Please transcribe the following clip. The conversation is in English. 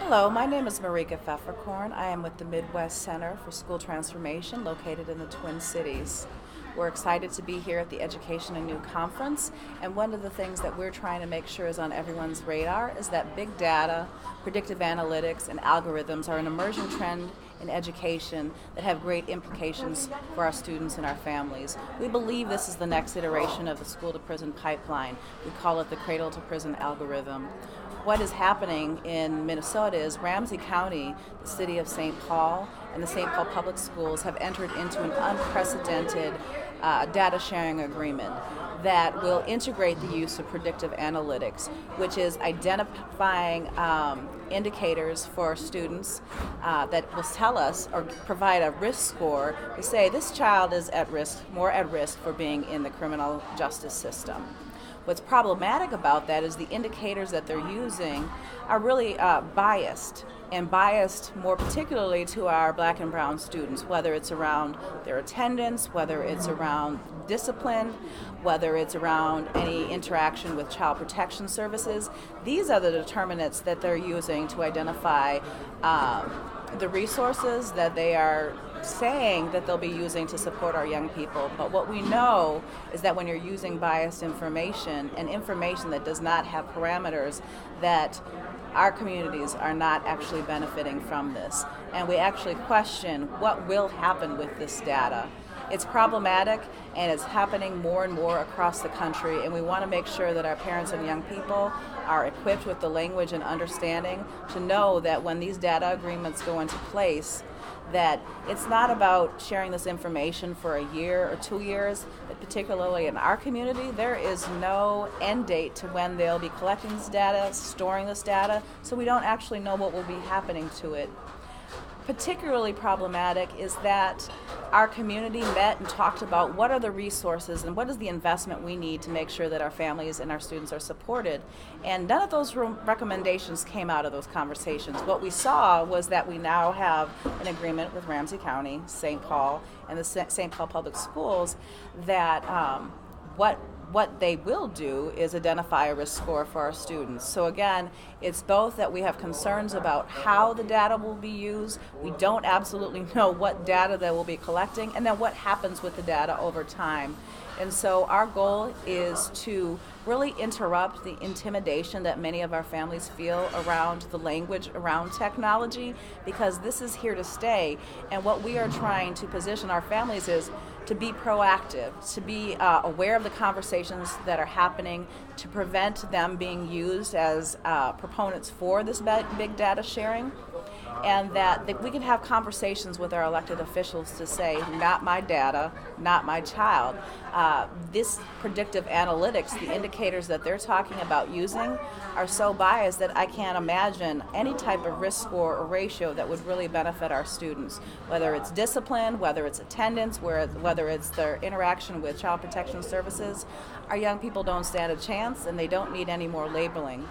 Hello, my name is Marika Pfefferkorn. I am with the Midwest Center for School Transformation located in the Twin Cities. We're excited to be here at the Education and New Conference, and one of the things that we're trying to make sure is on everyone's radar is that big data, predictive analytics, and algorithms are an emerging trend in education that have great implications for our students and our families. We believe this is the next iteration of the school to prison pipeline. We call it the cradle to prison algorithm. What is happening in Minnesota is Ramsey County, the city of St. Paul, and the St. Paul Public Schools have entered into an unprecedented data sharing agreement that will integrate the use of predictive analytics, which is identifying indicators for students that will tell us or provide a risk score to say this child is at risk, more at risk for being in the criminal justice system. What's problematic about that is the indicators that they're using are really biased, and biased more particularly to our black and brown students, whether it's around their attendance, whether it's around discipline, whether it's around any interaction with child protection services. These are the determinants that they're using to identify the resources that they are saying that they'll be using to support our young people. But what we know is that when you're using biased information and information that does not have parameters, that our communities are not actually benefiting from this. And we actually question what will happen with this data. It's problematic, and it's happening more and more across the country, and we want to make sure that our parents and young people are equipped with the language and understanding to know that when these data agreements go into place, that it's not about sharing this information for a year or 2 years, but particularly in our community, there is no end date to when they'll be collecting this data, storing this data, so we don't actually know what will be happening to it. Particularly problematic is that our community met and talked about what are the resources and what is the investment we need to make sure that our families and our students are supported. And none of those recommendations came out of those conversations. What we saw was that we now have an agreement with Ramsey County, St. Paul, and the St. Paul Public Schools that what they will do is identify a risk score for our students. So again, it's both that we have concerns about how the data will be used, we don't absolutely know what data they will be collecting, and then what happens with the data over time. And so our goal is to really interrupt the intimidation that many of our families feel around the language around technology, because this is here to stay. And what we are trying to position our families is to be proactive, to be aware of the conversations that are happening, to prevent them being used as proponents for this big data sharing, and that we can have conversations with our elected officials to say, not my data, not my child. This predictive analytics, the indicators that they're talking about using are so biased that I can't imagine any type of risk score or ratio that would really benefit our students, whether it's discipline, whether it's attendance, whether it's their interaction with child protection services. Our young people don't stand a chance, and they don't need any more labeling.